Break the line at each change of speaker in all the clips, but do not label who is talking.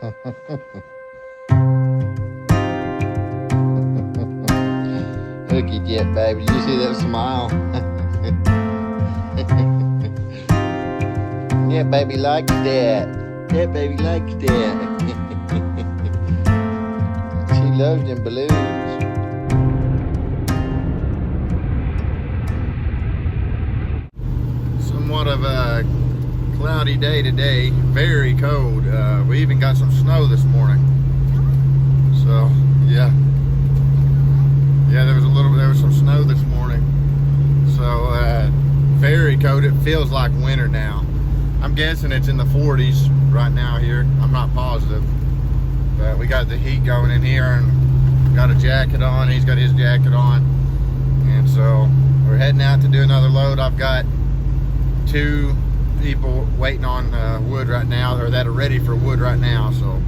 Look at you, baby. Did you see that smile? Yeah, baby likes that. Yeah, baby likes that. She loves them balloons. Somewhat of a cloudy day today. Very cold. We even got some snow this morning. So, yeah. Yeah, there was some snow this morning. So, very cold. It feels like winter now. I'm guessing it's in the 40s right now here. I'm not positive. But we got the heat going in here and got a jacket on. He's got his jacket on. And so we're heading out to do another load. I've got 2 people waiting on wood right now, or that are ready for wood right now. So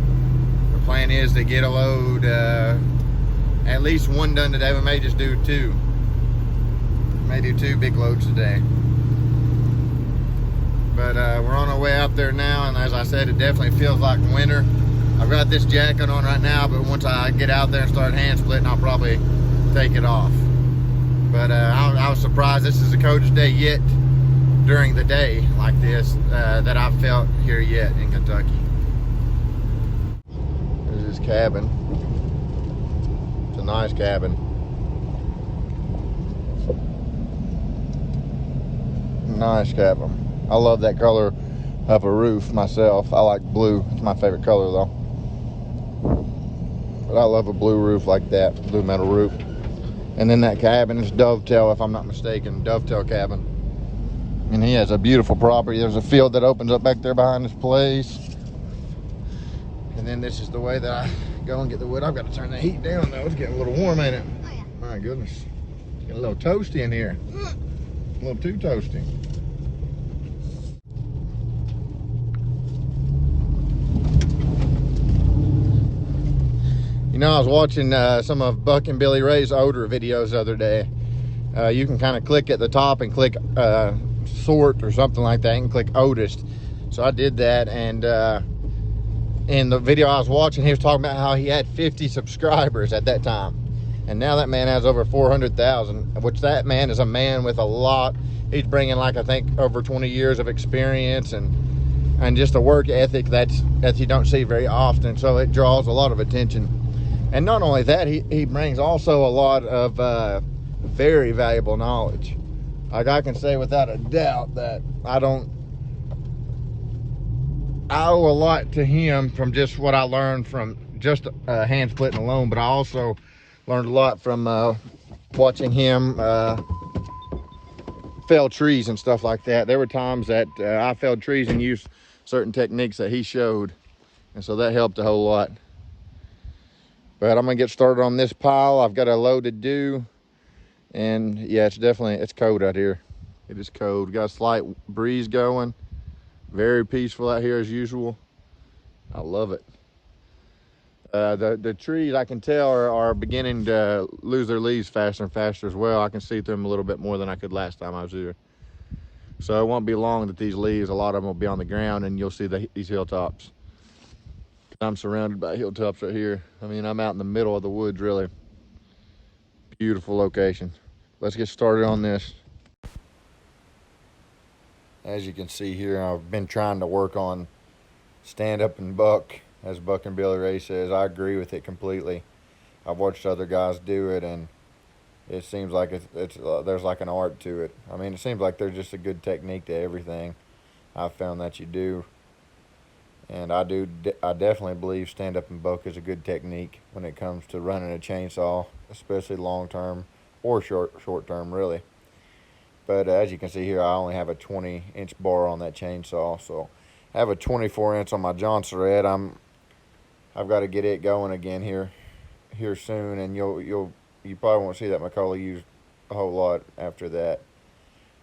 the plan is to get a load, at least 1 done today. We may just do 2. We may do 2 big loads today. But we're on our way out there now, and as I said, it definitely feels like winter. I've got this jacket on right now, but once I get out there and start hand splitting, I'll probably take it off. But I was surprised. This is the coldest day yet during the day like this that I've felt here yet in Kentucky. There's his cabin. It's a nice cabin. Nice cabin. I love that color of a roof myself. I like blue. It's my favorite color though. But I love a blue roof like that, blue metal roof. And then that cabin is dovetail, if I'm not mistaken, dovetail cabin. And he has a beautiful property. There's a field that opens up back there behind this place. And then this is the way that I go and get the wood. I've got to turn the heat down though. It's getting a little warm, ain't it? My goodness. It's getting a little toasty in here. A little too toasty. You know, I was watching some of Buck and Billy Ray's odor videos the other day. You can kind of click at the top and click sort or something like that and click oldest. So I did that, and in the video I was watching, he was talking about how he had 50 subscribers at that time. And now that man has over 400,000, which that man is a man with a lot. He's bringing, like, I think over 20 years of experience and just a work ethic that you don't see very often. So it draws a lot of attention. And not only that, he brings also a lot of very valuable knowledge. Like, I can say without a doubt that I owe a lot to him from just what I learned from just hand splitting alone, but I also learned a lot from watching him fell trees and stuff like that. There were times that I felled trees and used certain techniques that he showed, and so that helped a whole lot. But I'm gonna get started on this pile. I've got a load to do, and yeah, it's cold out here. It is cold. Got a slight breeze going. Very peaceful out here as usual. I love it. The trees, I can tell, are beginning to lose their leaves faster and faster as well. I can see through them a little bit more than I could last time I was here. So it won't be long that these leaves, a lot of them will be on the ground, and you'll see these hilltops. I'm surrounded by hilltops right here. I mean, I'm out in the middle of the woods, really. Beautiful location. Let's get started on this. As you can see here, I've been trying to work on stand up and buck, as Buck and Billy Ray says. I agree with it completely. I've watched other guys do it, and it seems like there's like an art to it. I mean, it seems like there's just a good technique to everything I've found that you do. And I definitely believe stand up and buck is a good technique when it comes to running a chainsaw, especially long term or short term, really. But as you can see here, I only have a 20-inch bar on that chainsaw, so I have a 24-inch on my Johnson Red. I've got to get it going again here soon, and you probably won't see that McCullough used a whole lot after that.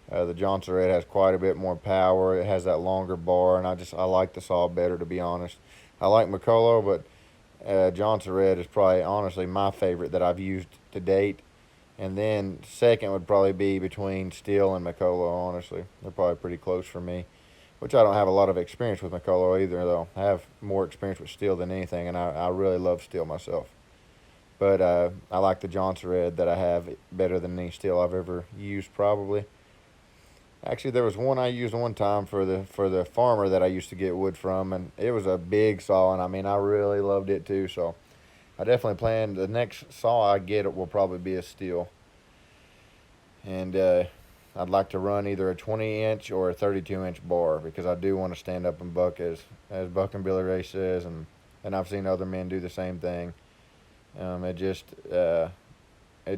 The Johnson Red has quite a bit more power. It has that longer bar, and I like the saw better, to be honest. I like McCullough, but Johnson Red is probably, honestly, my favorite that I've used to date. And then second would probably be between Steel and McCullough, honestly. They're probably pretty close for me. which I don't have a lot of experience with McCullough either, though. I have more experience with steel than anything, and I really love steel myself. But I like the Johnson Red that I have better than any steel I've ever used, probably. Actually, there was one I used one time for the farmer that I used to get wood from, and it was a big saw, and I mean, I really loved it too. So I definitely plan the next saw I get it will probably be a steel, and I'd like to run either a 20-inch or a 32-inch bar because I do want to stand up and buck as Buck and Billy Ray says, and I've seen other men do the same thing. It's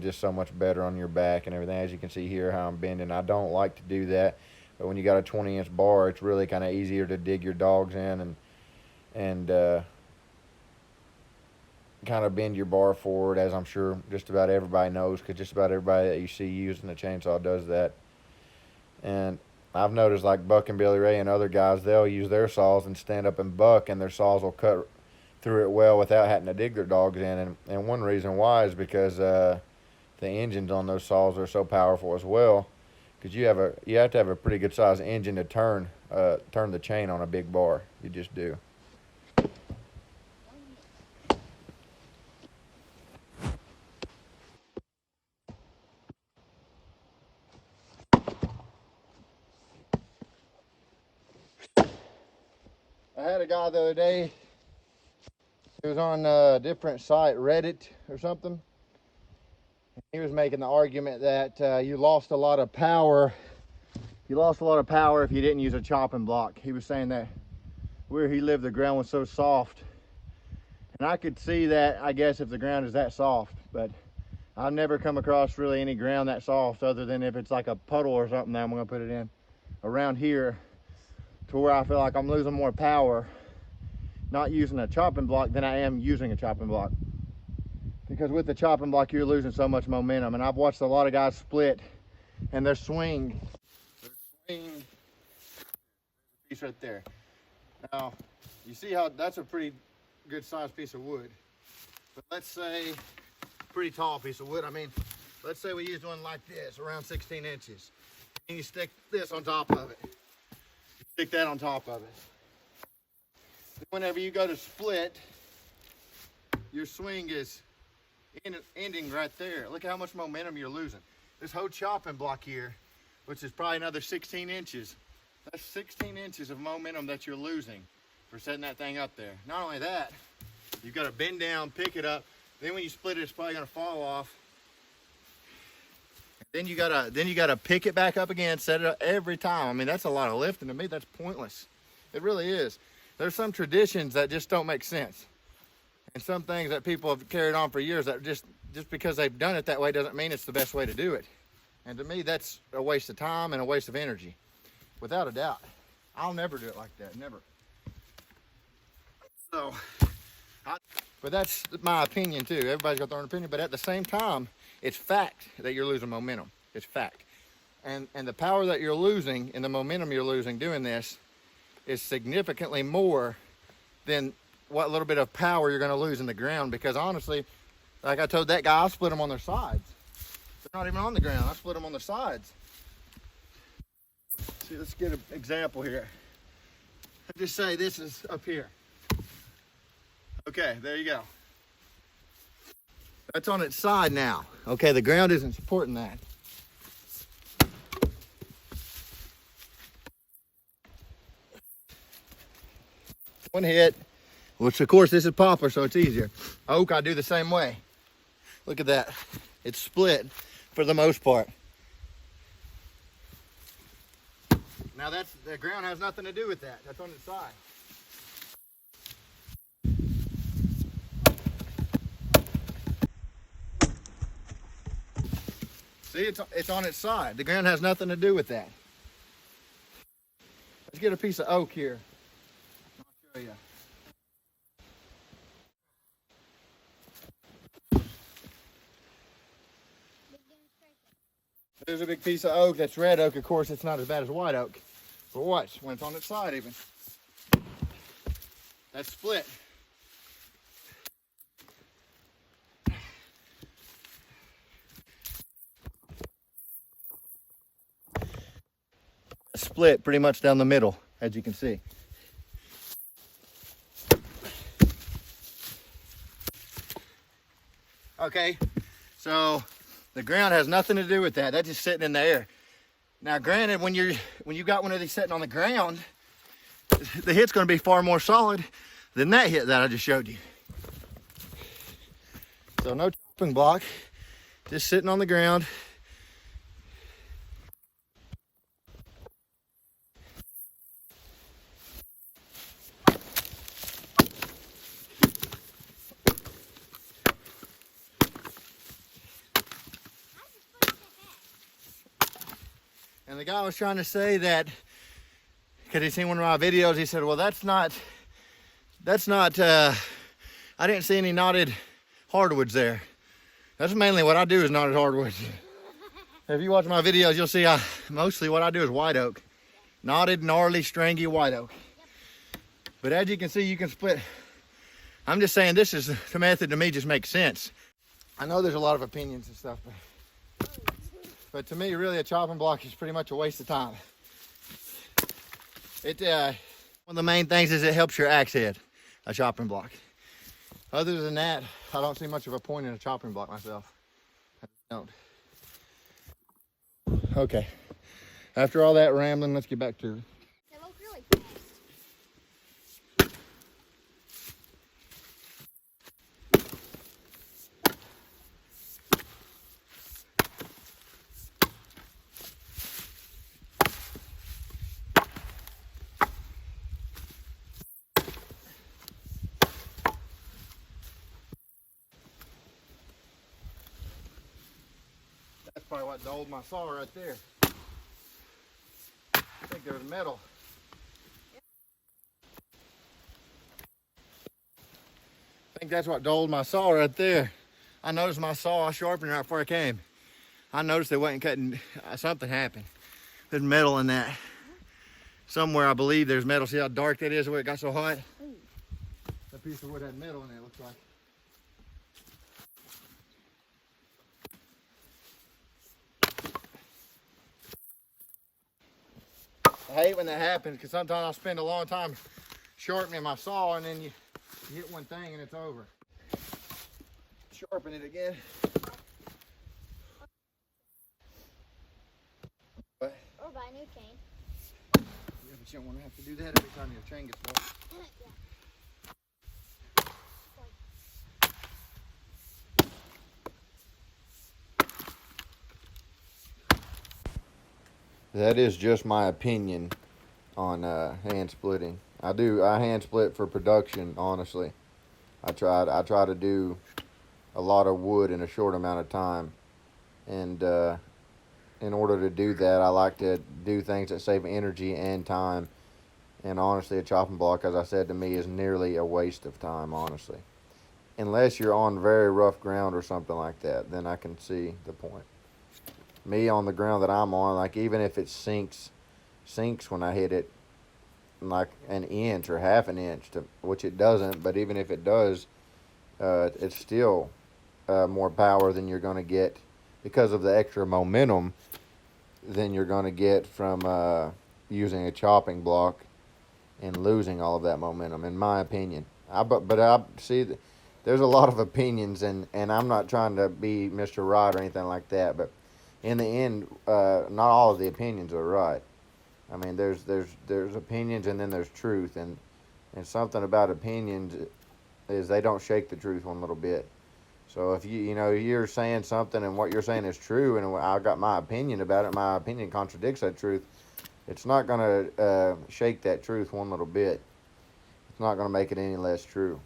just so much better on your back and everything. As you can see here, how I'm bending. I don't like to do that, but when you got a 20-inch bar, it's really kind of easier to dig your dogs in and kind of bend your bar forward, as I'm sure just about everybody knows, because just about everybody that you see using the chainsaw does that. And I've noticed, like Buck and Billy Ray and other guys, they'll use their saws and stand up and buck, and their saws will cut through it well without having to dig their dogs in. And one reason why is because the engines on those saws are so powerful as well, because you have to have a pretty good sized engine to turn the chain on a big bar. You just do. I had a guy the other day. He was on a different site, Reddit or something. He was making the argument that you lost a lot of power. You lost a lot of power if you didn't use a chopping block. He was saying that where he lived, the ground was so soft. And I could see that, I guess, if the ground is that soft. But I've never come across really any ground that soft, other than if it's like a puddle or something that I'm going to put it in around here, to where I feel like I'm losing more power not using a chopping block than I am using a chopping block. Because with the chopping block, you're losing so much momentum. And I've watched a lot of guys split, and their swing piece right there. Now, you see how that's a pretty good sized piece of wood. But let's say, pretty tall piece of wood. I mean, let's say we used one like this, around 16 inches. And you stick this on top of it. Stick that on top of it. Whenever you go to split, your swing is ending right there. Look how much momentum you're losing. This whole chopping block here, which is probably another 16 inches, that's 16 inches of momentum that you're losing for setting that thing up there. Not only that, you've got to bend down, pick it up. Then when you split it, it's probably going to fall off. Then you gotta pick it back up again, set it up every time. I mean, that's a lot of lifting. To me, that's pointless. It really is. There's some traditions that just don't make sense, and some things that people have carried on for years that just because they've done it that way doesn't mean it's the best way to do it. And to me, that's a waste of time and a waste of energy, without a doubt. I'll never do it like that, never. So, but that's my opinion too. Everybody's got their own opinion, but at the same time, it's fact that you're losing momentum. It's fact. And the power that you're losing and the momentum you're losing doing this is significantly more than what little bit of power you're going to lose in the ground. Because honestly, like I told that guy, I split them on their sides. They're not even on the ground. I split them on the sides. See, let's get an example here. Let's just say this is up here. Okay, there you go. That's on its side now. Okay, the ground isn't supporting that. One hit, which of course this is poplar, so it's easier. Oak, I do the same way. Look at that. It's split for the most part. Now the ground has nothing to do with that. That's on its side. See, it's on its side. The ground has nothing to do with that. Let's get a piece of oak here. I'll show you. There's a big piece of oak. That's red oak. Of course, it's not as bad as white oak. But watch, when it's on its side even. That's split. Split pretty much down the middle. as you can see. Okay, so the ground has nothing to do with that. That's just sitting in the air. Now, granted, when you got one of these sitting on the ground, the hit's going to be far more solid than that hit that I just showed you. So no chopping block, just sitting on the ground. And the guy was trying to say that, because he seen one of my videos, he said, well, that's not, I didn't see any knotted hardwoods there. That's mainly what I do is knotted hardwoods. If you watch my videos, you'll see mostly what I do is white oak. Knotted, gnarly, stringy white oak. But as you can see, you can split. I'm just saying this is the method to me just makes sense. I know there's a lot of opinions and stuff, but to me, really, a chopping block is pretty much a waste of time. One of the main things is it helps your axe head, a chopping block. Other than that, I don't see much of a point in a chopping block myself. I don't. Okay. After all that rambling, let's get back to it.
They look really fast.
That's probably what dulled my saw right there. I think there's metal. I think that's what dulled my saw right there. I noticed my saw sharpened right before I came. I noticed it wasn't cutting. Something happened. There's metal in that. Somewhere I believe there's metal. See how dark that is where it got so hot? That piece of wood had metal in it, looks like. I hate when that happens because sometimes I'll spend a long time sharpening my saw and then you hit one thing and it's over. Sharpen it again. What?
Or buy a new chain.
Yeah, but you don't want to have to do that every time your chain gets lost.
Yeah.
That is just my opinion on hand splitting. I hand split for production, honestly. I try to do a lot of wood in a short amount of time. And in order to do that, I like to do things that save energy and time. And honestly, a chopping block, as I said, to me is nearly a waste of time, honestly. Unless you're on very rough ground or something like that, then I can see the point. Me on the ground that I'm on, like even if it sinks when I hit it like an inch or half an inch, which it doesn't, but even if it does, it's still more power than you're going to get because of the extra momentum than you're going to get from using a chopping block and losing all of that momentum, in my opinion. But I see that there's a lot of opinions, and I'm not trying to be Mr. Right or anything like that, but in the end, not all of the opinions are right. I mean, there's opinions and then there's truth, and something about opinions is they don't shake the truth one little bit. So if you're saying something and what you're saying is true, and I got my opinion about it, my opinion contradicts that truth, it's not going to shake that truth one little bit. It's not going to make it any less true.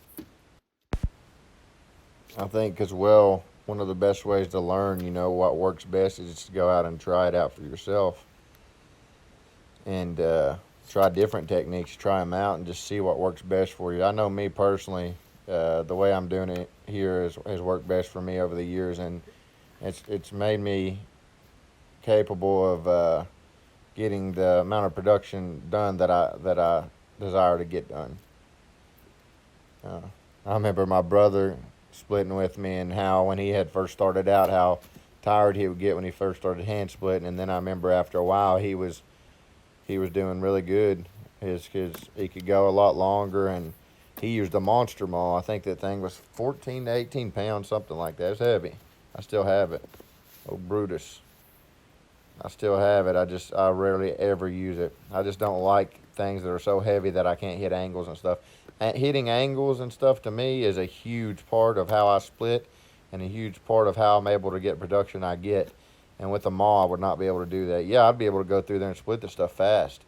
I think as well, one of the best ways to learn, what works best is just to go out and try it out for yourself. And try different techniques, try them out, and just see what works best for you. I know me personally, the way I'm doing it here has worked best for me over the years, and it's made me capable of getting the amount of production done that I desire to get done. I remember my brother splitting with me, and how when he had first started out, how tired he would get when he first started hand splitting, and then I remember after a while he was doing really good He could go a lot longer, and he used a monster maul. I think that thing was 14 to 18 pounds, something like that. It's heavy. I still have it. Oh, Brutus. I still have it. I rarely ever use it. I just don't like things that are so heavy that I can't hit angles and stuff. Hitting angles and stuff to me is a huge part of how I split, and a huge part of how I'm able to get production I get. And with a maul, I would not be able to do that. Yeah, I'd be able to go through there and split the stuff fast,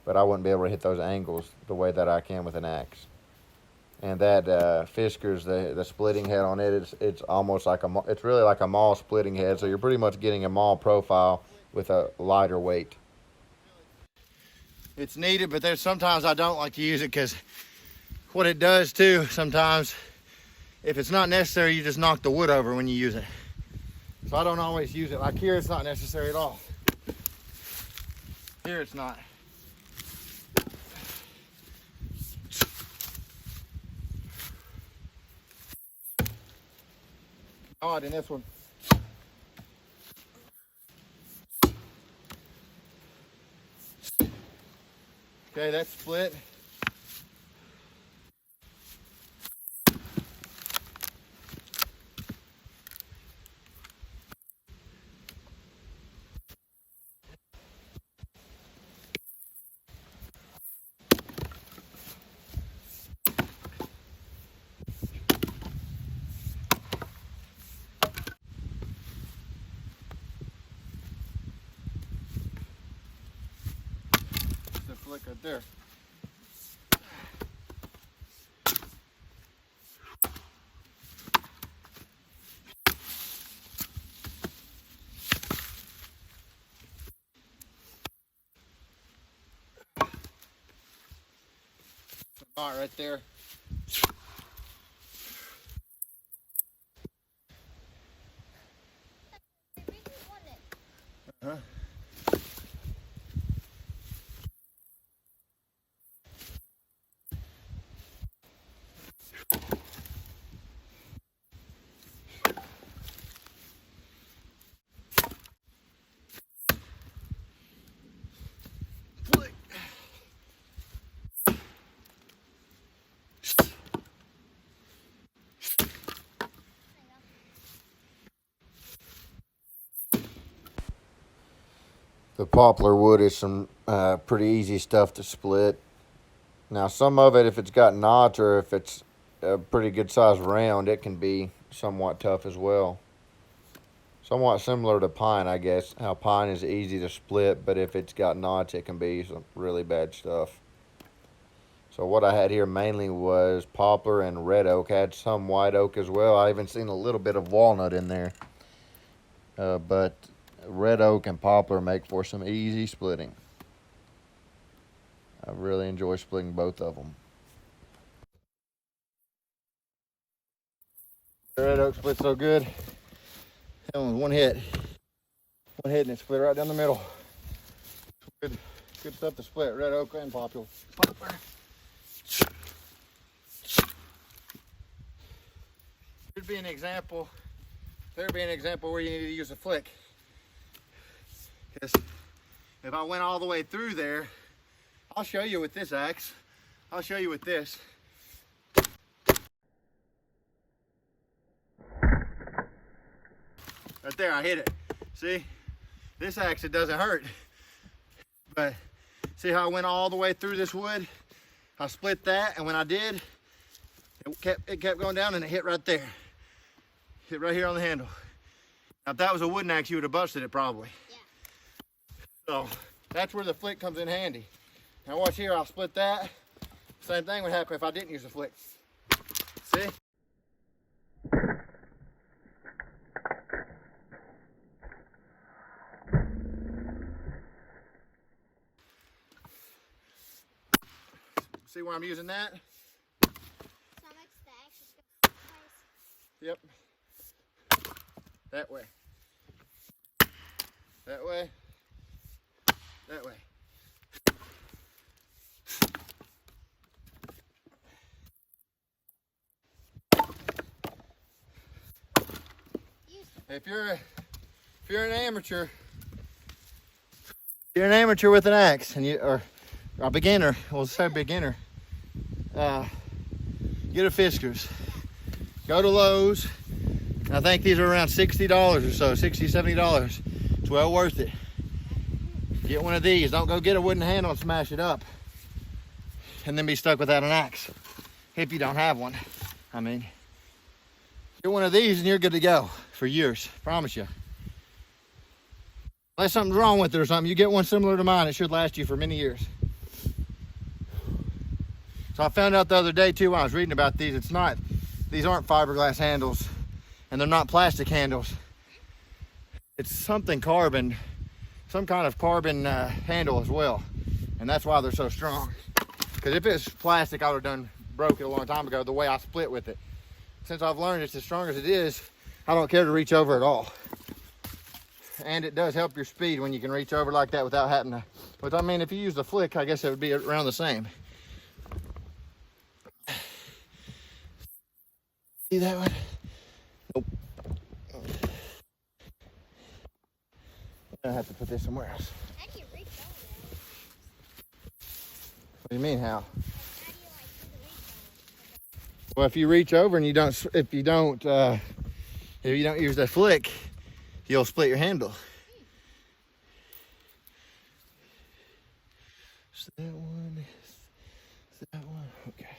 but I wouldn't be able to hit those angles the way that I can with an axe. And that Fisker's, the splitting head on it, it's almost like it's really like a maul splitting head. So you're pretty much getting a maul profile with a lighter weight. It's needed, but there's sometimes I don't like to use it because what it does too, sometimes, if it's not necessary, you just knock the wood over when you use it. So I don't always use it. Like here, it's not necessary at all. Here, it's not. Odd in this one. Okay, that's split. The flick right there. All right there. Uh-huh. The poplar wood is some pretty easy stuff to split. Now, some of it, if it's got knots or if it's a pretty good sized round, it can be somewhat tough as well. Somewhat similar to pine, I guess. How pine is easy to split, but if it's got knots, it can be some really bad stuff. So what I had here mainly was poplar and red oak. I had some white oak as well. I even seen a little bit of walnut in there. But red oak and poplar make for some easy splitting. I really enjoy splitting both of them. The red oak split so good. That one was one hit and it split right down the middle. Good stuff to split. Red oak and poplar. There'd be an example where you need to use a flick. Because if I went all the way through there, I'll show you with this axe. I'll show you with this. Right there, I hit it. See? This axe, it doesn't hurt. But see how I went all the way through this wood? I split that, and when I did, it kept going down and it hit right there. Hit right here on the handle. Now, if that was a wooden axe, you would have busted it probably.
Yeah.
So that's where the flick comes in handy. Now watch here, I'll split that. Same thing would happen if I didn't use a flick. See? See where I'm using that?
So makes the axis go twice.
Yep. That way. That way. That way. If you're an amateur with an axe, and a beginner, we'll say beginner, get a Fiskars. Go to Lowe's. I think these are around $60 or so, $60, $70. It's well worth it. Get one of these. Don't go get a wooden handle and smash it up and then be stuck without an axe if you don't have one. I mean, get one of these and you're good to go for years. Promise you. Unless something's wrong with it or something, you get one similar to mine, it should last you for many years. So I found out the other day too when I was reading about these, these aren't fiberglass handles and they're not plastic handles. It's something carbon, some kind of carbon handle as well. And that's why they're so strong. Because if it's plastic, I would have broke it a long time ago the way I split with it. Since I've learned it's as strong as it is, I don't care to reach over at all. And it does help your speed when you can reach over like that without having to, but I mean, if you use the flick, I guess it would be around the same. See that one? Nope. I have to put this somewhere else.
How do you reach over there?
What do you mean, how?
How do you like do the reach on?
Well, if you reach over and you don't use that flick, you'll split your handle. So that one is that one. Okay.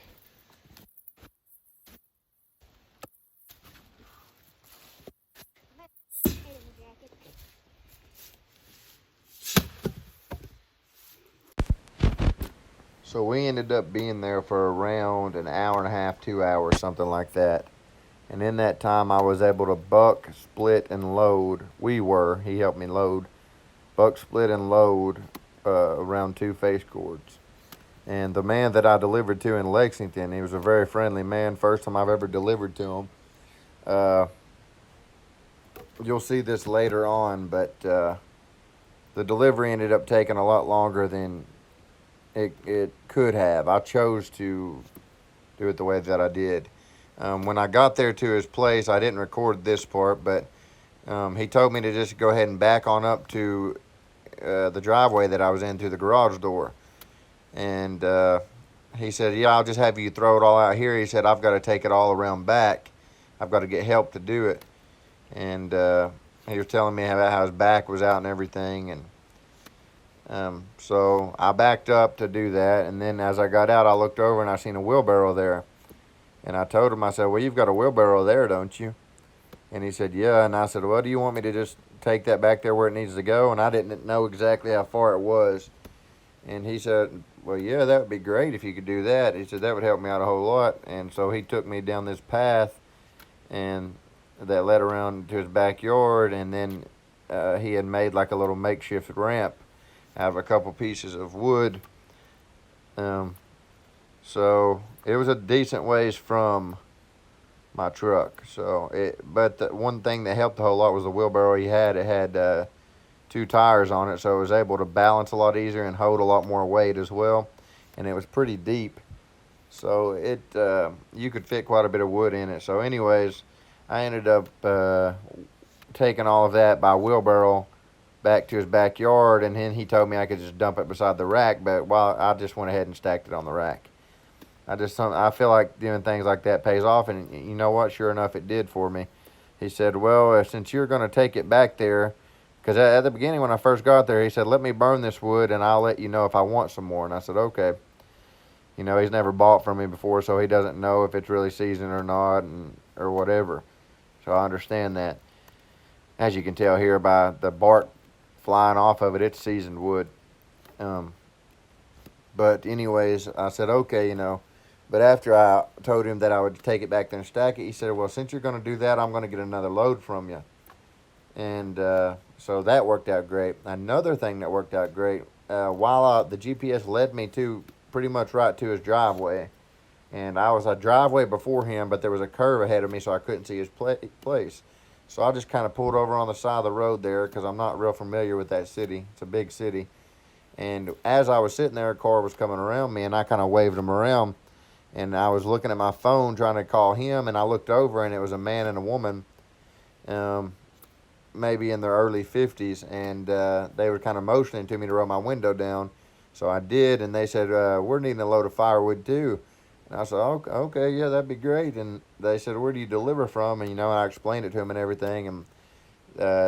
Hey, the jacket.
So we ended up being there for around an hour and a half, 2 hours, something like that. And in that time, I was able to buck, split, and load. He helped me load. Buck, split, and load around 2 face cords. And the man that I delivered to in Lexington, he was a very friendly man. First time I've ever delivered to him. You'll see this later on, but the delivery ended up taking a lot longer than it could have. I chose to do it the way that I did. When I got there to his place, I didn't record this part, but he told me to just go ahead and back on up to the driveway that I was in through the garage door. And he said, yeah, I'll just have you throw it all out here. He said, I've got to take it all around back. I've got to get help to do it. And he was telling me how his back was out and everything. And so I backed up to do that. And then as I got out, I looked over and I seen a wheelbarrow there. And I told him, I said, well, you've got a wheelbarrow there, don't you? And he said, yeah. And I said, well, do you want me to just take that back there where it needs to go? And I didn't know exactly how far it was. And he said, well, yeah, that would be great if you could do that. He said, that would help me out a whole lot. And so he took me down this path and that led around to his backyard. And then he had made like a little makeshift ramp out of a couple pieces of wood. So it was a decent ways from my truck. But the one thing that helped a whole lot was the wheelbarrow he had. It had 2 tires on it, so it was able to balance a lot easier and hold a lot more weight as well. And it was pretty deep, so you could fit quite a bit of wood in it. So anyways, I ended up taking all of that by wheelbarrow back to his backyard, and then he told me I could just dump it beside the rack, but I just went ahead and stacked it on the rack. I feel like doing things like that pays off, and you know what? Sure enough, it did for me. He said, well, since you're going to take it back there, because at the beginning when I first got there, he said, let me burn this wood, and I'll let you know if I want some more. And I said, okay. You know, he's never bought from me before, so he doesn't know if it's really seasoned or not, or whatever. So I understand that. As you can tell here by the bark flying off of it, it's seasoned wood. But anyways, I said, okay, you know. But after I told him that I would take it back there and stack it, he said, well, since you're going to do that, I'm going to get another load from you. And so that worked out great. Another thing that worked out great, while the GPS led me to pretty much right to his driveway. And I was a driveway before him, but there was a curve ahead of me, so I couldn't see his place. So I just kind of pulled over on the side of the road there because I'm not real familiar with that city. It's a big city. And as I was sitting there, a car was coming around me, and I kind of waved him around. And I was looking at my phone trying to call him, and I looked over, and it was a man and a woman, maybe in their early 50s, and they were kind of motioning to me to roll my window down. So I did, and they said, we're needing a load of firewood too. And I said, okay, okay, yeah, that'd be great. And they said, where do you deliver from? And, I explained it to them and everything. And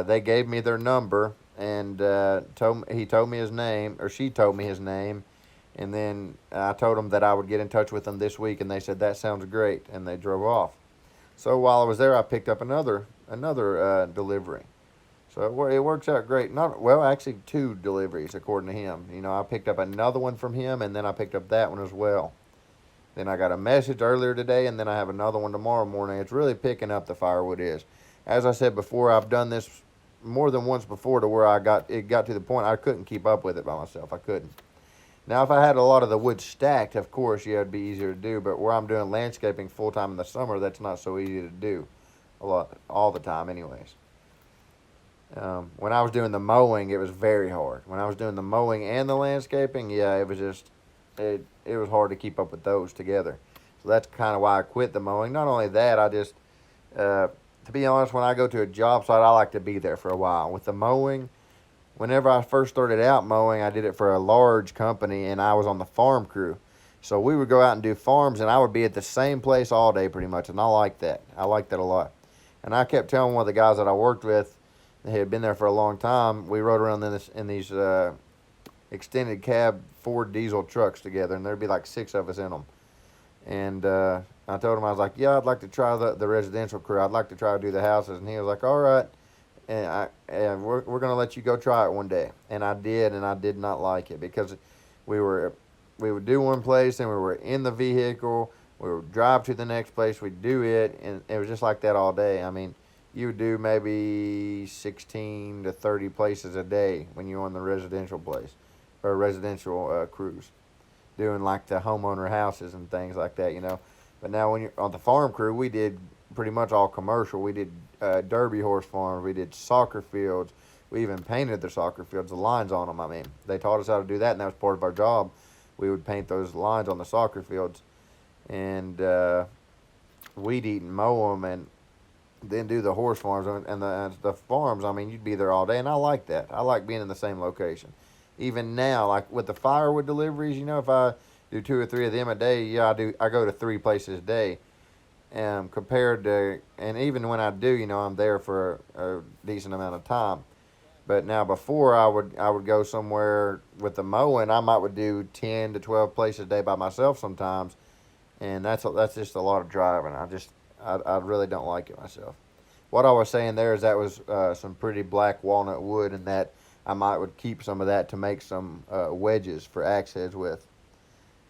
they gave me their number, and he told me his name, or she told me his name. And then I told them that I would get in touch with them this week, and they said, that sounds great. And they drove off. So while I was there, I picked up another delivery. So it works out great. Not well, actually, two deliveries according to him. I picked up another one from him, and then I picked up that one as well. Then I got a message earlier today, and then I have another one tomorrow morning. It's really picking up, the firewood is. As I said before, I've done this more than once before to where it got to the point I couldn't keep up with it by myself. I couldn't. Now, if I had a lot of the wood stacked, of course, yeah, it'd be easier to do. But where I'm doing landscaping full time in the summer, that's not so easy to do, all the time, anyways. When I was doing the mowing, it was very hard. When I was doing the mowing and the landscaping, yeah, it was just it was hard to keep up with those together. So that's kind of why I quit the mowing. Not only that, I just to be honest, when I go to a job site, I like to be there for a while. With the mowing, whenever I first started out mowing, I did it for a large company, and I was on the farm crew. So we would go out and do farms, and I would be at the same place all day pretty much, and I like that. I like that a lot. And I kept telling one of the guys that I worked with, they had been there for a long time. We rode around in these extended cab Ford diesel trucks together, and there'd be like 6 of us in them. And I told him, I was like, yeah, I'd like to try the residential crew. I'd like to try to do the houses. And he was like, all right. And we're going to let you go try it one day. And I did, and I did not like it because we would do one place, and we were in the vehicle. We would drive to the next place. We'd do it, and it was just like that all day. I mean, you would do maybe 16 to 30 places a day when you're on the residential place or residential cruise, doing like the homeowner houses and things like that. But now when you're on the farm crew, we did pretty much all commercial. We did Derby horse farms. We did soccer fields. We even painted the soccer fields, the lines on them. I mean, they taught us how to do that, and that was part of our job. We would paint those lines on the soccer fields, and weed eat and mow them, and then do the horse farms and the farms. I mean, you'd be there all day, and I like that. I like being in the same location. Even now, like with the firewood deliveries, if I do 2 or 3 of them a day, yeah, I go to 3 places a day. Compared to, and even when I do, I'm there for a decent amount of time. But now before I would go somewhere with the mowing, would do 10 to 12 places a day by myself sometimes, and that's just a lot of driving. I really don't like it myself. What I was saying there is that was some pretty black walnut wood, and that I would keep some of that to make some wedges for axe heads with,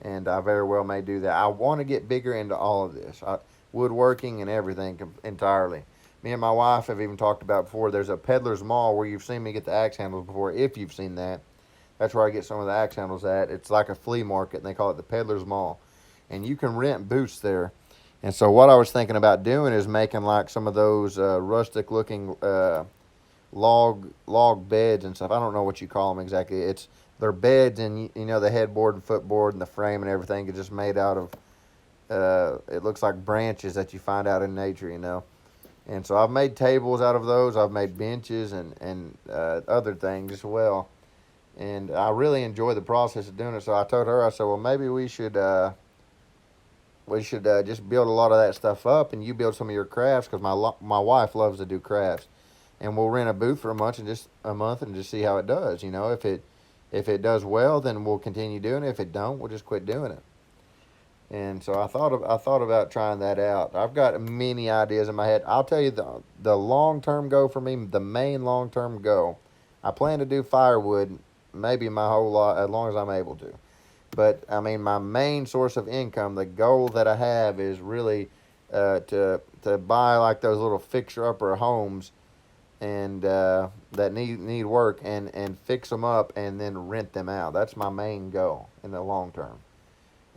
and I very well may do that. I want to get bigger into all of this, woodworking and everything entirely. Me and my wife have even talked about before. There's a peddler's mall where you've seen me get the axe handles before. If you've seen that, that's where I get some of the axe handles at. It's like a flea market, and they call it the peddler's mall, and you can rent booths there. And so what I was thinking about doing is making like some of those rustic looking log beds and stuff. I don't know what you call them exactly. They're beds, and the headboard and footboard and the frame and everything is just made out of it looks like branches that you find out in nature. And so I've made tables out of those. I've made benches and other things as well. And I really enjoy the process of doing it. So I told her, I said, well, maybe we should just build a lot of that stuff up, and you build some of your crafts, because my wife loves to do crafts, and we'll rent a booth for a month and just see how it does. If it does well, then we'll continue doing it. If it don't, we'll just quit doing it. And so I thought about trying that out. I've got many ideas in my head. I'll tell you the long term goal for me, the main long term goal. I plan to do firewood maybe my whole life, as long as I'm able to. But I mean, my main source of income, the goal that I have, is really to buy like those little fixer-upper homes, and that need work, and fix them up and then rent them out. That's my main goal in the long term.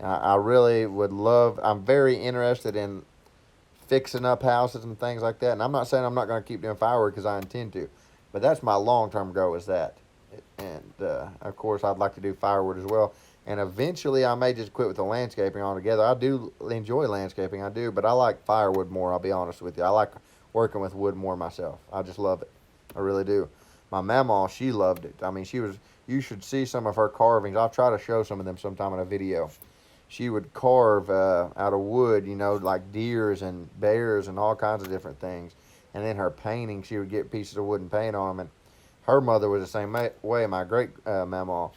I really would love. I'm very interested in fixing up houses and things like that. And I'm not saying I'm not going to keep doing firework, because I intend to, but that's my long term goal, is that. And of course, I'd like to do firewood as well. And eventually, I may just quit with the landscaping altogether. I do enjoy landscaping, I do, but I like firewood more, I'll be honest with you. I like working with wood more myself. I just love it. I really do. My mama, she loved it. I mean, you should see some of her carvings. I'll try to show some of them sometime in a video. She would carve out of wood, you know, like deers and bears and all kinds of different things. And then her painting, she would get pieces of wood and paint on them. And her mother was the same way. My great grandma,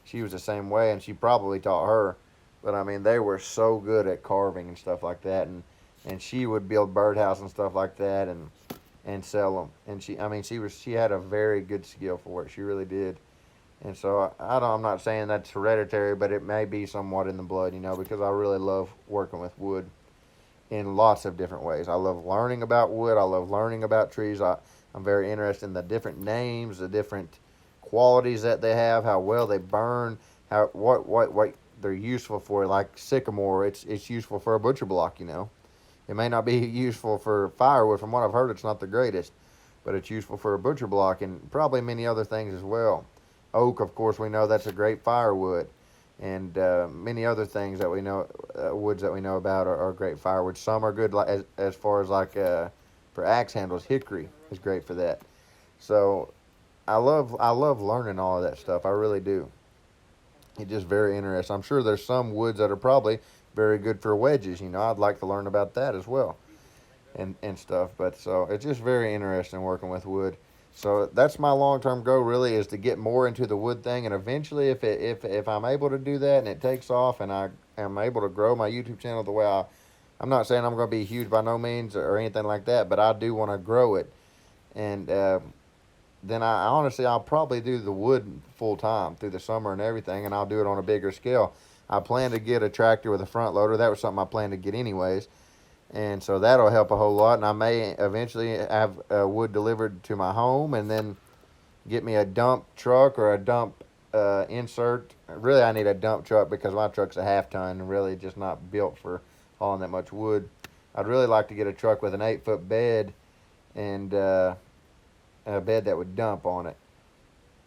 she was the same way, and she probably taught her. But I mean, they were so good at carving and stuff like that, and she would build birdhouse and stuff like that, and sell them. And I mean, she had a very good skill for it. She really did. And so I'm not saying that's hereditary, but it may be somewhat in the blood, you know, because I really love working with wood in lots of different ways. I love learning about wood. I love learning about trees. I'm very interested in the different names, the different qualities that they have, how well they burn, how what they're useful for. Like sycamore, it's useful for a butcher block, you know. It may not be useful for firewood. From what I've heard, it's not the greatest, but it's useful for a butcher block and probably many other things as well. Oak, of course, we know that's a great firewood, and many other things that we know, woods that we know about are great firewood. Some are good, like as far as like for axe handles. Hickory is great for that. So I love learning all of that stuff. I really do. It's just very interesting. I'm sure there's some woods that are probably very good for wedges. You know, I'd like to learn about that as well, and stuff. But so it's just very interesting working with wood. So that's my long-term goal, really, is to get more into the wood thing. And eventually, if I'm able to do that and it takes off, and I am able to grow my YouTube channel the way I'm not saying I'm going to be huge by no means or anything like that, but I do want to grow it. And then I honestly, I'll probably do the wood full time through the summer and everything, and I'll do it on a bigger scale. I plan to get a tractor with a front loader. That was something I planned to get anyways, and so that'll help a whole lot. And I may eventually have wood delivered to my home, and then get me a dump truck or a dump insert. Really, I need a dump truck because my truck's a half ton and really just not built for hauling that much wood. I'd really like to get a truck with an 8-foot bed and a bed that would dump on it,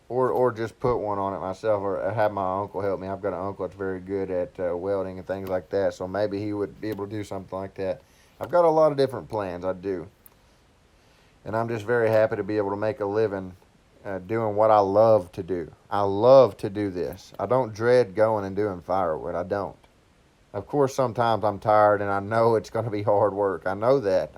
or just put one on it myself, or have my uncle help me. I've got an uncle that's very good at welding and things like that, so maybe he would be able to do something like that. I've got a lot of different plans, I do, and I'm just very happy to be able to make a living doing what I love to do. I love to do this. I don't dread going and doing firewood. I don't. Of course, sometimes I'm tired and I know it's going to be hard work. I know that.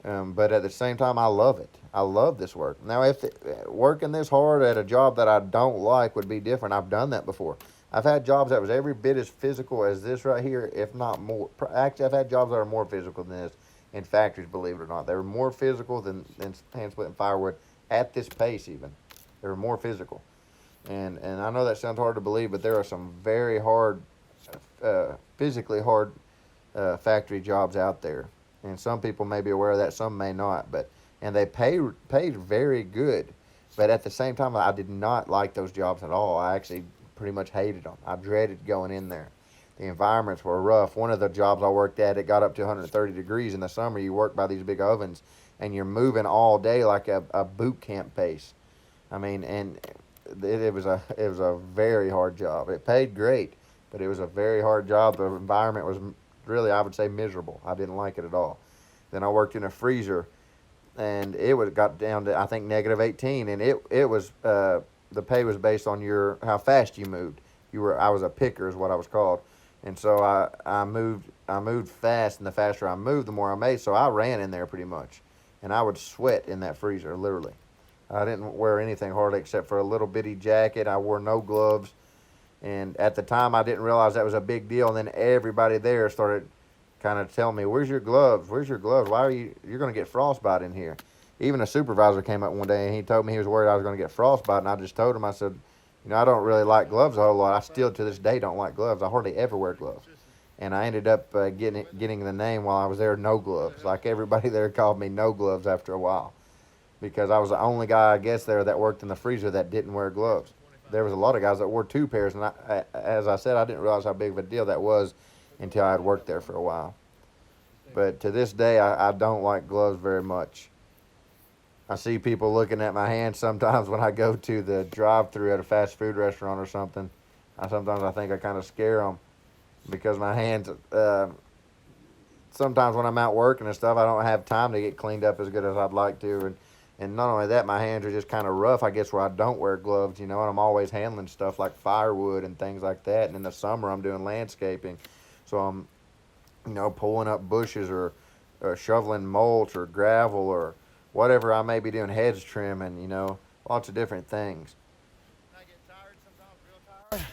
But at the same time, I love it. I love this work. Now, if working this hard at a job that I don't like would be different, I've done that before. I've had jobs that was every bit as physical as this right here, if not more. Actually, I've had jobs that are more physical than this in factories, believe it or not. They were more physical than hand splitting firewood at this pace even. They were more physical. And I know that sounds hard to believe, but there are some very hard, physically hard factory jobs out there. And some people may be aware of that, some may not. And they paid very good. But at the same time, I did not like those jobs at all. I actually pretty much hated them. I dreaded going in there. The environments were rough. One of the jobs I worked at, it got up to 130 degrees in the summer. You work by these big ovens, and you're moving all day like a boot camp pace. I mean, and it was a very hard job. It paid great, but it was a very hard job. The environment was really, I would say, miserable. I didn't like it at all. Then I worked in a freezer, and got down to, I think, -18, and it was the pay was based on how fast you moved. I was a picker is what I was called, and so I moved fast, and the faster I moved, the more I made. So I ran in there pretty much, and I would sweat in that freezer literally. I didn't wear anything hardly except for a little bitty jacket. I wore no gloves. And at the time, I didn't realize that was a big deal. And then everybody there started kind of telling me, "Where's your gloves? Where's your gloves? Why are you're going to get frostbite in here?" Even a supervisor came up one day and he told me he was worried I was going to get frostbite. And I just told him, I said, I don't really like gloves a whole lot. I still to this day don't like gloves. I hardly ever wear gloves. And I ended up getting the name while I was there, No Gloves. Like everybody there called me No Gloves after a while, because I was the only guy, I guess, there that worked in the freezer that didn't wear gloves. There was a lot of guys that wore 2 pairs, and as I said, I didn't realize how big of a deal that was until I had worked there for a while. But to this day, I don't like gloves very much. I see people looking at my hands sometimes when I go to the drive-thru at a fast food restaurant or something. Sometimes I think I kind of scare them because my hands, sometimes when I'm out working and stuff, I don't have time to get cleaned up as good as I'd like to. And not only that, my hands are just kind of rough, I guess, where I don't wear gloves, and I'm always handling stuff like firewood and things like that. And in the summer, I'm doing landscaping. So I'm, pulling up bushes or shoveling mulch or gravel or whatever I may be doing, hedge trimming, lots of different things. I get tired sometimes, real tired.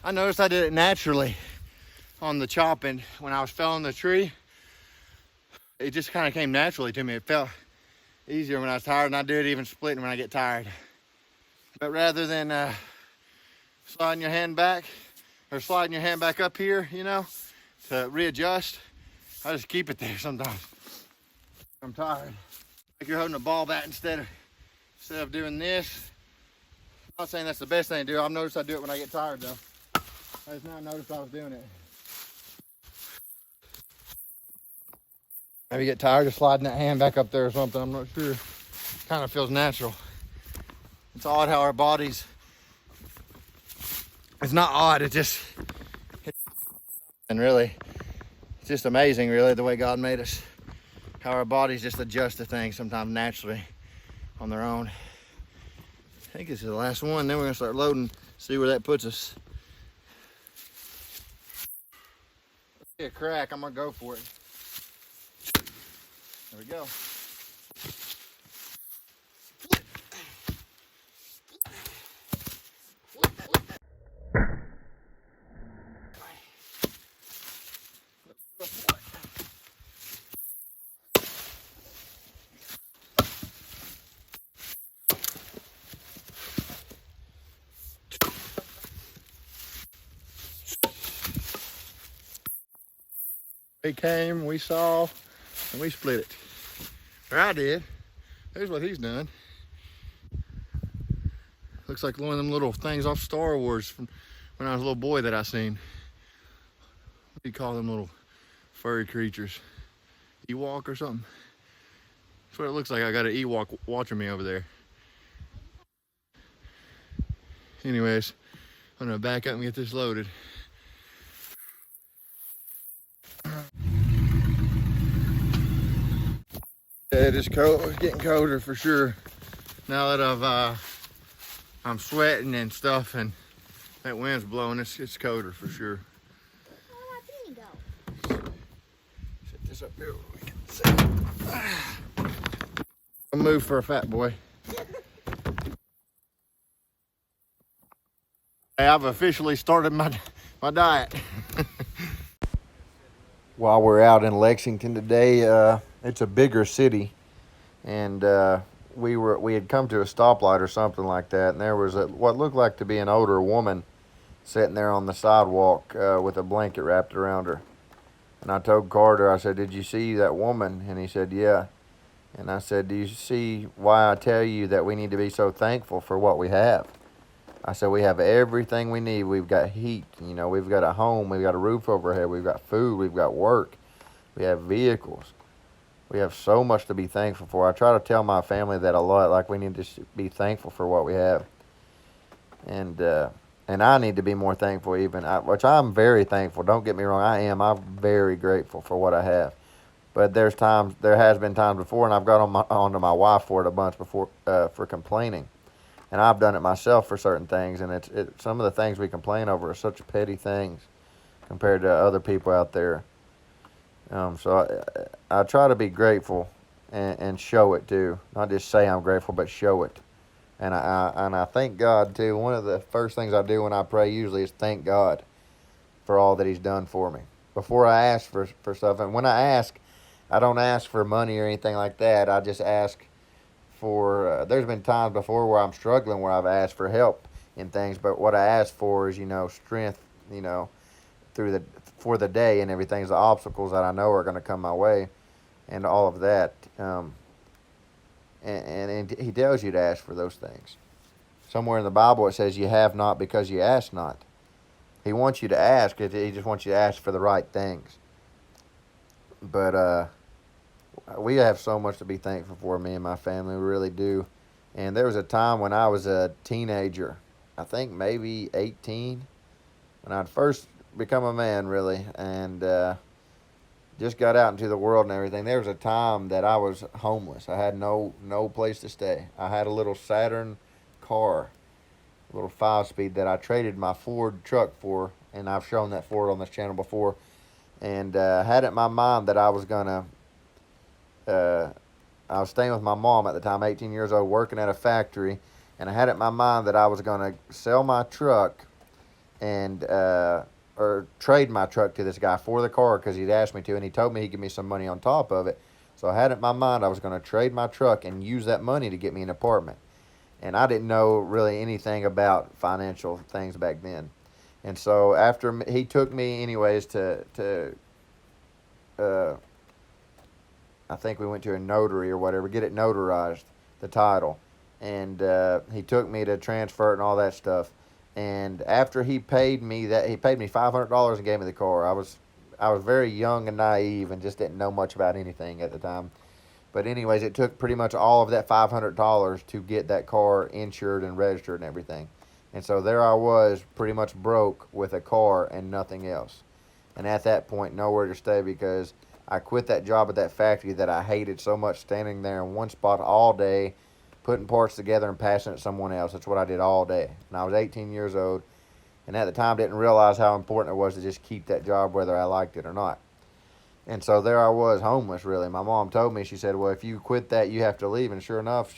I noticed I did it naturally on the chopping when I was felling the tree. It just kind of came naturally to me. It felt easier when I was tired, and I do it even splitting when I get tired. But rather than sliding your hand back or sliding your hand back up here, to readjust, I just keep it there sometimes. I'm tired. Like you're holding a ball bat instead of doing this. I'm not saying that's the best thing to do. I've noticed I do it when I get tired though. I just now noticed I was doing it. Maybe get tired of sliding that hand back up there or something. I'm not sure. Kind of feels natural. It's odd how our bodies. It's not odd. It just. And really, it's just amazing, really, the way God made us. How our bodies just adjust to things sometimes naturally on their own. I think this is the last one. Then we're gonna start loading. See where that puts us. See a crack. I'm gonna go for it. There we go. We came, we saw, and we split it. Or I did. Here's what he's done. Looks like one of them little things off Star Wars from when I was a little boy that I seen. What do you call them little furry creatures? Ewok or something? That's what it looks like. I got an Ewok watching me over there. Anyways, I'm gonna back up and get this loaded. It is cold. It's getting colder for sure. Now that I'm sweating and stuff, and that wind's blowing, it's colder for sure.
Where did my penny go?
Set this up here where we can see. I'll move for a fat boy. Hey, I've officially started my diet. While we're out in Lexington today, it's a bigger city, and we had come to a stoplight or something like that, and there was what looked like to be an older woman sitting there on the sidewalk with a blanket wrapped around her. And I told Carter, I said, "Did you see that woman?" And he said, "Yeah." And I said, "Do you see why I tell you that we need to be so thankful for what we have?" I said, "We have everything we need. We've got heat, we've got a home, we've got a roof over our head, we've got food, we've got work, we have vehicles. We have so much to be thankful for." I try to tell my family that a lot, like we need to be thankful for what we have. And I need to be more thankful even, which I'm very thankful. Don't get me wrong, I am. I'm very grateful for what I have. But there has been times before, and I've got onto my wife for it a bunch before, for complaining. And I've done it myself for certain things, and some of the things we complain over are such petty things compared to other people out there. So I try to be grateful and show it too. Not just say I'm grateful, but show it. And I thank God too. One of the first things I do when I pray usually is thank God for all that He's done for me before I ask for stuff. And when I ask, I don't ask for money or anything like that. I just ask for. There's been times before where I'm struggling where I've asked for help in things, but what I ask for is strength, for the day and everything, the obstacles that I know are going to come my way, and all of that. And He tells you to ask for those things. Somewhere in the Bible it says you have not because you ask not. He wants you to ask. He just wants you to ask for the right things. But we have so much to be thankful for, me and my family. We really do. And there was a time when I was a teenager, I think maybe 18, when I'd first become a man, really. And just got out into the world and everything, there was a time that I was homeless. I had no place to stay. I had a little Saturn car, a little 5 speed that I traded my Ford truck for, and I've shown that Ford on this channel before. And had it in my mind that I was gonna. I was staying with my mom at the time, 18 years old, working at a factory, and I had it in my mind that I was gonna sell my truck and or trade my truck to this guy for the car because he'd asked me to, and he told me he'd give me some money on top of it. So I had it in my mind I was going to trade my truck and use that money to get me an apartment. And I didn't know really anything about financial things back then. And so after he took me anyways to uh, I think we went to a notary or whatever, get it notarized, the title. And he took me to transfer it and all that stuff. And after he paid me $500 and gave me the car. I was very young and naive and just didn't know much about anything at the time. But anyways, it took pretty much all of that $500 to get that car insured and registered and everything. And so there I was, pretty much broke with a car and nothing else. And at that point, nowhere to stay because I quit that job at that factory that I hated so much, standing there in one spot all day, putting parts together and passing it to someone else. That's what I did all day. And I was 18 years old, and at the time didn't realize how important it was to just keep that job whether I liked it or not. And so there I was, homeless really. My mom told me, she said, well, if you quit that, you have to leave. And sure enough,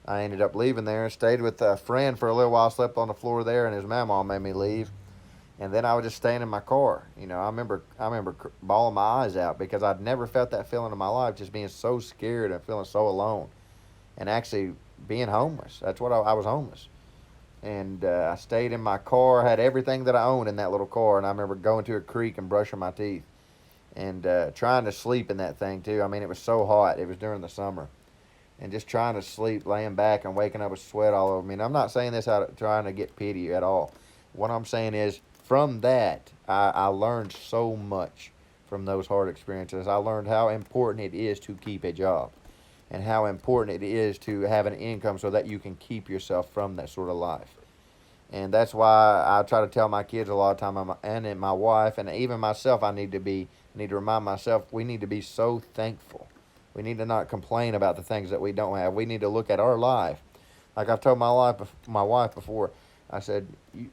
I ended up leaving there and stayed with a friend for a little while, slept on the floor there, and his mama made me leave. And then I was just staying in my car. I remember bawling my eyes out because I'd never felt that feeling in my life, just being so scared and feeling so alone, and actually being homeless. That's what I was homeless. And I stayed in my car, had everything that I owned in that little car, and I remember going to a creek and brushing my teeth and trying to sleep in that thing too. I mean, it was so hot. It was during the summer. And just trying to sleep, laying back and waking up with sweat all over me. And I'm not saying this out of trying to get pity at all. What I'm saying is, from that, I learned so much from those hard experiences. I learned how important it is to keep a job and how important it is to have an income so that you can keep yourself from that sort of life. And that's why I try to tell my kids a lot of time, and my wife, and even myself, I need to remind myself, we need to be so thankful. We need to not complain about the things that we don't have. We need to look at our life. Like I've told my wife before, I said,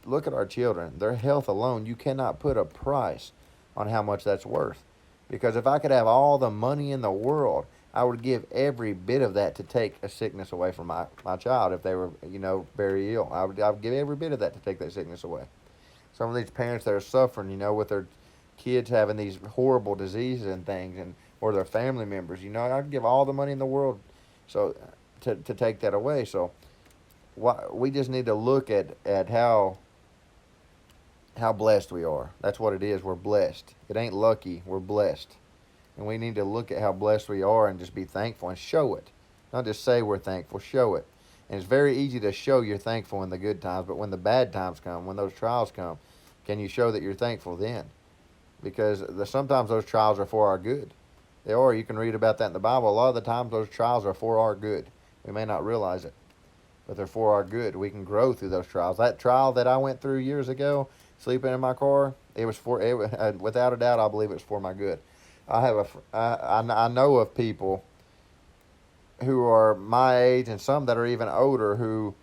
look at our children. Their health alone, you cannot put a price on how much that's worth. Because if I could have all the money in the world, I would give every bit of that to take a sickness away from my child if they were, very ill. I would give every bit of that to take that sickness away. Some of these parents that are suffering, with their kids having these horrible diseases and things, and or their family members, I'd give all the money in the world so to take that away. So we just need to look at how blessed we are. That's what it is. We're blessed. It ain't lucky. We're blessed. And we need to look at how blessed we are and just be thankful and show it. Not just say we're thankful, show it. And it's very easy to show you're thankful in the good times, but when the bad times come, when those trials come, can you show that you're thankful then? Because sometimes those trials are for our good. They are. You can read about that in the Bible. A lot of the times those trials are for our good. We may not realize it, but they're for our good. We can grow through those trials. That trial that I went through years ago, sleeping in my car, without a doubt, I believe it was for my good. I know of people who are my age and some that are even older who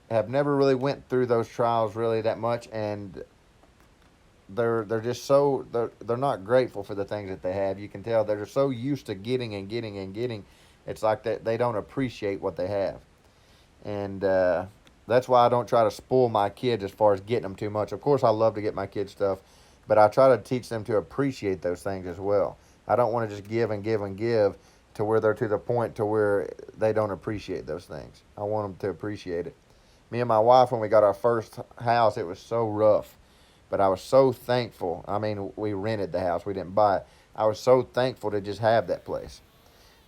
have never really went through those trials really that much, and they're just so they're not grateful for the things that they have. You can tell they're so used to getting and getting and getting. It's like that they don't appreciate what they have, and that's why I don't try to spoil my kids as far as getting them too much. Of course, I love to get my kids stuff, but I try to teach them to appreciate those things as well. I don't want to just give and give and give to where they're to the point to where they don't appreciate those things. I want them to appreciate it. Me and my wife, when we got our first house, it was so rough, but I was so thankful. I mean, we rented the house. We didn't buy it. I was so thankful to just have that place.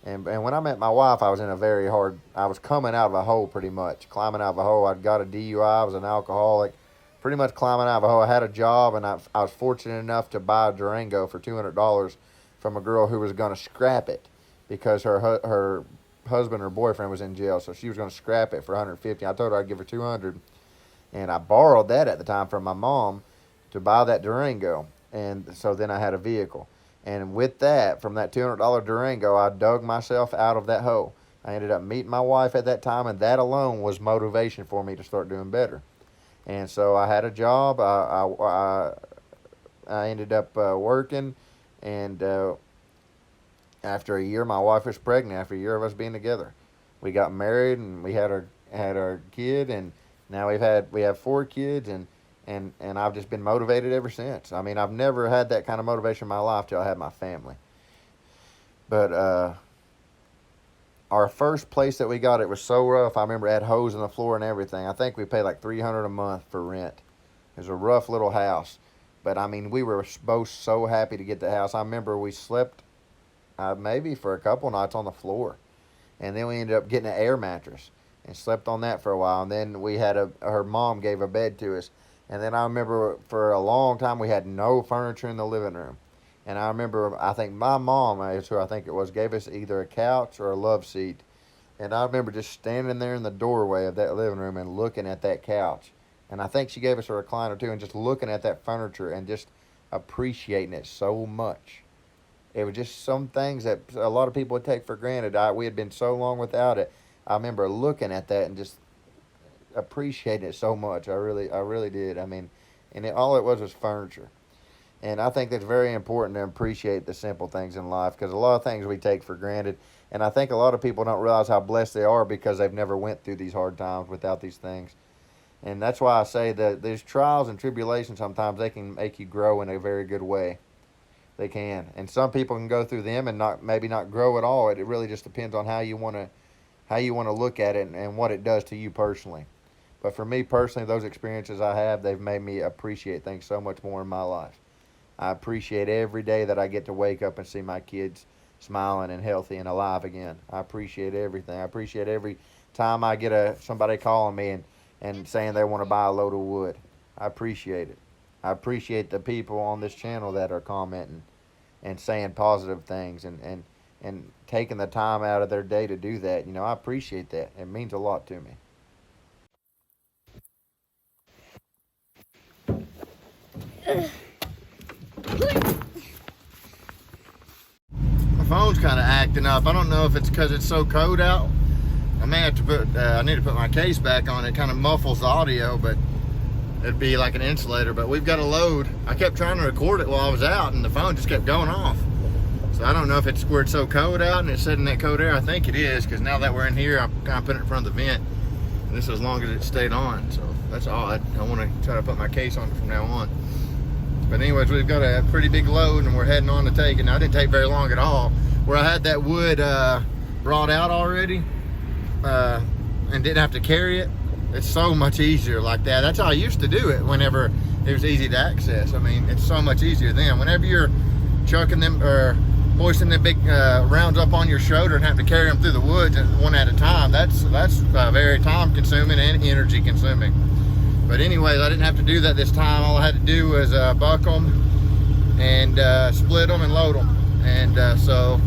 And when I met my wife, I was I was coming out of a hole pretty much, climbing out of a hole. I'd got a DUI, I was an alcoholic, pretty much climbing out of a hole. I had a job, and I was fortunate enough to buy a Durango for $200 from a girl who was going to scrap it because her husband or boyfriend was in jail, so she was going to scrap it for $150. I told her I'd give her $200, and I borrowed that at the time from my mom to buy that Durango, and so then I had a vehicle. And with that, from that $200 Durango, I dug myself out of that hole. I ended up meeting my wife at that time, and that alone was motivation for me to start doing better. And so I had a job. I ended up working, and after a year, my wife was pregnant. After a year of us being together, we got married, and we had our kid, and now we have 4 kids, and I've just been motivated ever since. I mean, I've never had that kind of motivation in my life till I had my family. But our first place that we got, it was so rough. I remember it had holes in the floor and everything. I think we paid like $300 a month for rent. It was a rough little house, but I mean, we were both so happy to get the house. I remember we slept maybe for a couple nights on the floor, and then we ended up getting an air mattress and slept on that for a while. And then we had her mom gave a bed to us. And then I remember for a long time we had no furniture in the living room. And I remember, I think my mom, is who I think it was, gave us either a couch or a love seat. And I remember just standing there in the doorway of that living room and looking at that couch. And I think she gave us a recliner too, and just looking at that furniture and just appreciating it so much. It was just some things that a lot of people would take for granted. We had been so long without it. I remember looking at that and just appreciating it so much. I really did. I mean, and all it was furniture. And I think that's very important to appreciate the simple things in life, because a lot of things we take for granted. And I think a lot of people don't realize how blessed they are because they've never went through these hard times without these things. And that's why I say that these trials and tribulations, sometimes they can make you grow in a very good way. They can. And some people can go through them and maybe not grow at all. It really just depends on how you want to look at it and what it does to you personally. But for me personally, those experiences I have, they've made me appreciate things so much more in my life. I appreciate every day that I get to wake up and see my kids smiling and healthy and alive again. I appreciate everything. I appreciate every time I get somebody calling me and saying they want to buy a load of wood. I appreciate it. I appreciate the people on this channel that are commenting and saying positive things and taking the time out of their day to do that. You know, I appreciate that. It means a lot to me. My phone's kind of acting up. I don't know if it's because it's so cold out. I may have to I need to put my case back on. It kind of muffles the audio, but it'd be like an insulator. But we've got a load. I kept trying to record it while I was out, and the phone just kept going off. So I don't know if it's where it's so cold out and it's sitting in that cold air. I think it is, because now that we're in here, I'm kind of putting it in front of the vent. And this is as long as it stayed on, so that's odd. I want to try to put my case on it from now on. But anyways, we've got a pretty big load, and we're heading on to take it. Now, it didn't take very long at all. Where I had that wood brought out already and didn't have to carry it, it's so much easier like that. That's how I used to do it whenever it was easy to access. I mean, it's so much easier then. Whenever you're chucking them or hoisting them big rounds up on your shoulder and having to carry them through the woods one at a time, that's very time consuming and energy consuming. But anyways, I didn't have to do that this time. All I had to do was buck them and split them and load them. And so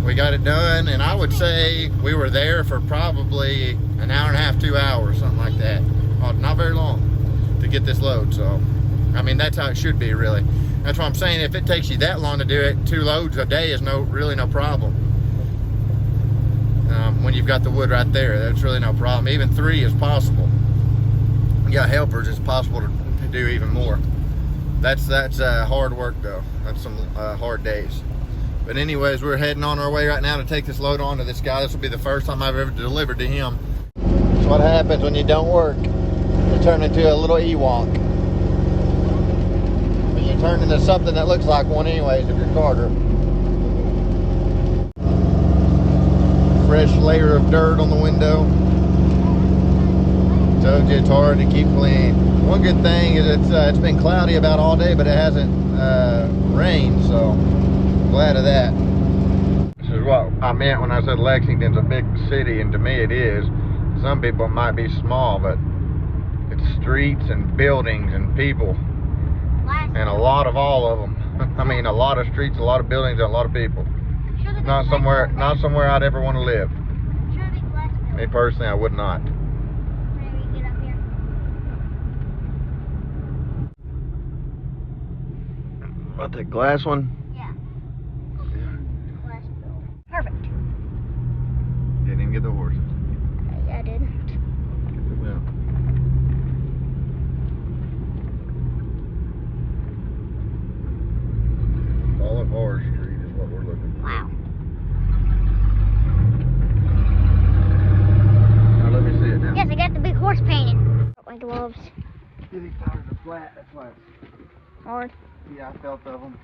we got it done. And I would say we were there for probably an hour and a half, 2 hours, something like that. Not very long to get this load. So, I mean, that's how it should be, really. That's what I'm saying. If it takes you that long to do it, 2 loads a day is really no problem. When you've got the wood right there, that's really no problem. Even 3 is possible. You got helpers, it's possible to do even more. That's hard work though. That's some hard days. But anyways, we're heading on our way right now to take this load on to this guy. This will be the first time I've ever delivered to him. That's what happens when you don't work. You turn into a little Ewok. But you turn into something that looks like one anyways if you're Carter. Fresh layer of dirt on the window. Told you it's hard to keep clean. One good thing is it's been cloudy about all day, but it hasn't rained, so I'm glad of that. This is what I meant when I said Lexington's a big city, and to me it is. Some people might be small, but it's streets and buildings and people, and a lot of all of them. I mean, a lot of streets, a lot of buildings, and a lot of people. Not somewhere I'd ever want to live. Me personally, I would not. About that glass one?
Yeah.
R Street is what we're looking for.
Wow.
Now let me see it now.
Yes, I got the big horse painted. My gloves.
These tires are flat, that's why it's
Hard.
yeah, I felt of them.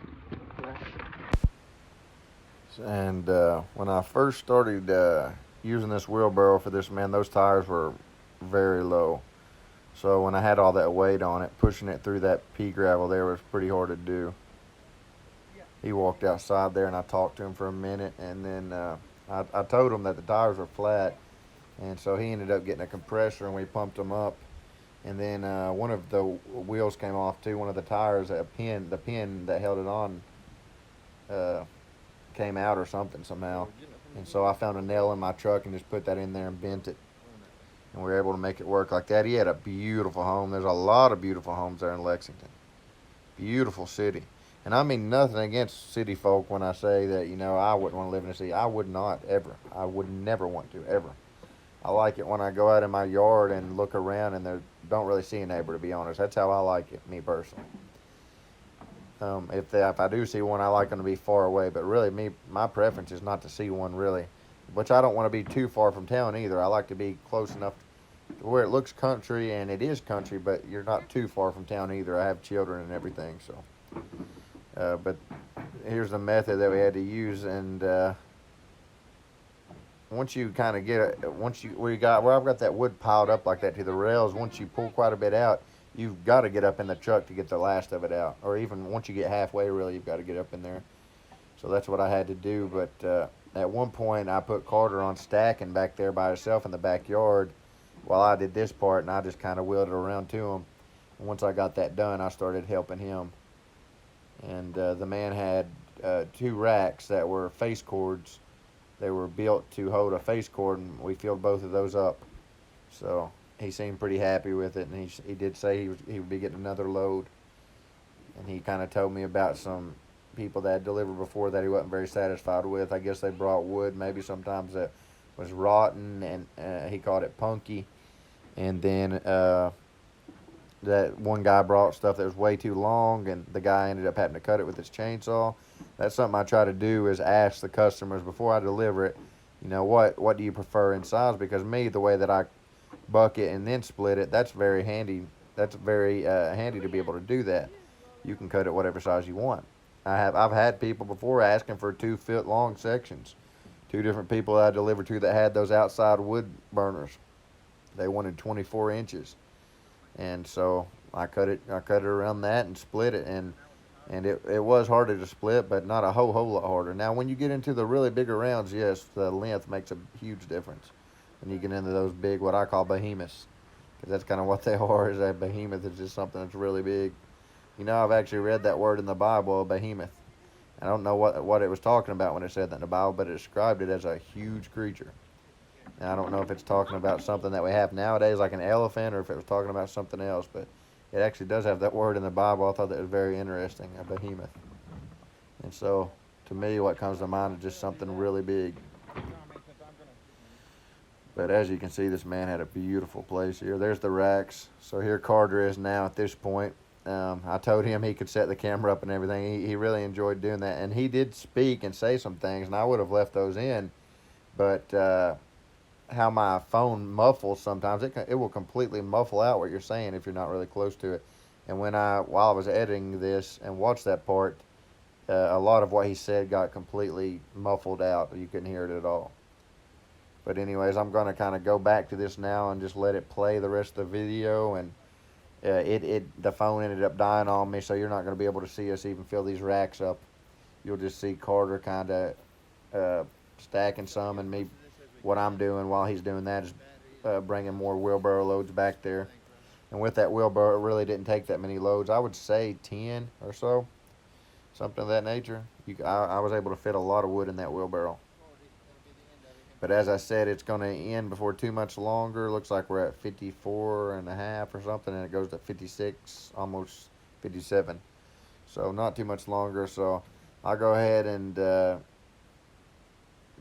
And when I first started using this wheelbarrow for this, man, those tires were very low. So when I had all that weight on it, pushing it through that pea gravel there was pretty hard to do. He walked outside there and I talked to him for a minute, and then I told him that the tires were flat, and so he ended up getting a compressor and we pumped them up. And then one of the wheels came off too. One of the tires, the pin that held it on, came out or something somehow. And so I found a nail in my truck and just put that in there and bent it. And we were able to make it work like that. He had a beautiful home. There's a lot of beautiful homes there in Lexington. Beautiful city. And I mean nothing against city folk when I say that, you know, I wouldn't want to live in a city. I would not, ever. I would never want to, ever. I like it when I go out in my yard and look around and don't really see a neighbor, to be honest. That's how I like it, me personally. If I do see one, I like them to be far away. But really, my preference is not to see one, really. Which I don't want to be too far from town either. I like to be close enough to where it looks country, and it is country, but you're not too far from town either. I have children and everything, so. But here's the method that we had to use, and once you kind of get it, where I've got that wood piled up like that to the rails, once you pull quite a bit out, you've got to get up in the truck to get the last of it out. Or even once you get halfway, really, you've got to get up in there. So that's what I had to do. But at one point, I put Carter on stacking back there by himself in the backyard while I did this part, and I just kind of wheeled it around to him. And once I got that done, I started helping him. And the man had 2 racks that were face cords. They were built to hold a face cord, and we filled both of those up. So he seemed pretty happy with it, and he did say he would be getting another load. And he kind of told me about some people that had delivered before that he wasn't very satisfied with. I guess they brought wood maybe sometimes that was rotten, and he called it punky. And then that one guy brought stuff that was way too long, and the guy ended up having to cut it with his chainsaw. That's something I try to do, is ask the customers before I deliver it, you know, what do you prefer in size? Because me, the way that I bucket and then split it, that's very handy. That's very handy to be able to do that. You can cut it whatever size you want. I've had people before asking for 2-foot long sections. 2 different people I delivered to that had those outside wood burners. They wanted 24 inches. And so I cut it around that and split it, and it was harder to split, but not a whole lot harder. Now, when you get into the really bigger rounds, yes, the length makes a huge difference. When you get into those big, what I call behemoths, because that's kind of what they are. Is a behemoth is just something that's really big. You know, I've actually read that word in the Bible, a behemoth. I don't know what it was talking about when it said that in the Bible, but it described it as a huge creature. Now, I don't know if it's talking about something that we have nowadays, like an elephant, or if it was talking about something else, but it actually does have that word in the Bible. I thought that was very interesting, a behemoth. And so, to me, what comes to mind is just something really big. But as you can see, this man had a beautiful place here. There's the racks. So here Carter is now at this point. I told him he could set the camera up and everything. He really enjoyed doing that. And he did speak and say some things, and I would have left those in. But how my phone muffles sometimes, it will completely muffle out what you're saying if you're not really close to it. And while I was editing this and watched that part, a lot of what he said got completely muffled out. You couldn't hear it at all. But anyways, I'm going to kind of go back to this now and just let it play the rest of the video. And the phone ended up dying on me, so you're not going to be able to see us even fill these racks up. You'll just see Carter kind of stacking some, and me, what I'm doing while he's doing that is bringing more wheelbarrow loads back there. And with that wheelbarrow, it really didn't take that many loads. I would say 10 or so, something of that nature. I was able to fit a lot of wood in that wheelbarrow. But as I said, it's going to end before too much longer. Looks like we're at 54 and a half or something, and it goes to 56, almost 57. So not too much longer. So I'll go ahead and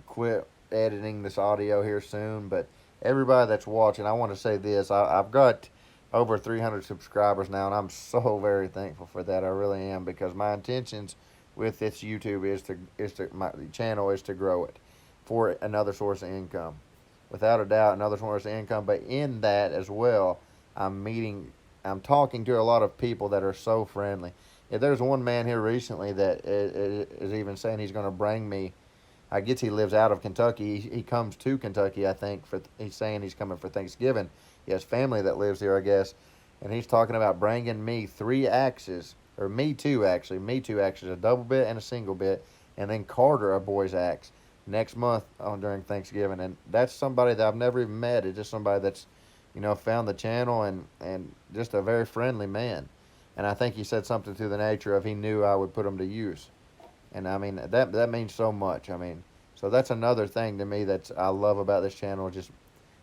quit editing this audio here soon. But everybody that's watching, I want to say this. I've got over 300 subscribers now, and I'm so very thankful for that. I really am, because my intentions with its YouTube is to my channel is to grow it for another source of income, without a doubt, another source of income. But in that as well, I'm meeting, I'm talking to a lot of people that are so friendly. Yeah, there's one man here recently that is even saying he's going to bring me. I guess he lives out of Kentucky. He comes to Kentucky, I think. He's saying he's coming for Thanksgiving. He has family that lives here, I guess, and he's talking about bringing me 3 axes, or me two actually, me 2 axes, a double bit and a single bit, and then Carter a boy's axe next month on during Thanksgiving. And that's somebody that I've never even met. It's just somebody that's, found the channel and just a very friendly man. And I think he said something to the nature of he knew I would put them to use. And I mean that means so much. I mean, so that's another thing to me that's I love about this channel. Just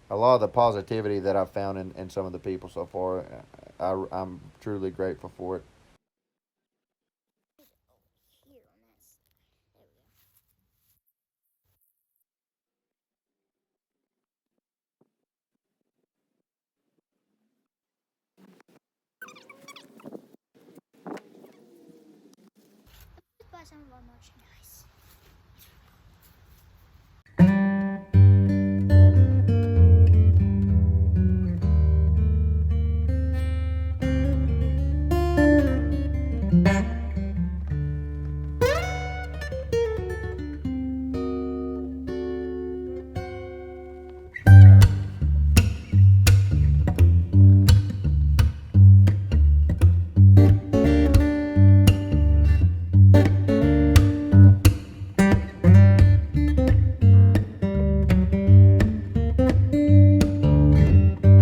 a lot of the positivity that I've found in some of the people so far. I'm truly grateful for it.
Here on this. There we go. Let's buy some of our merchandise.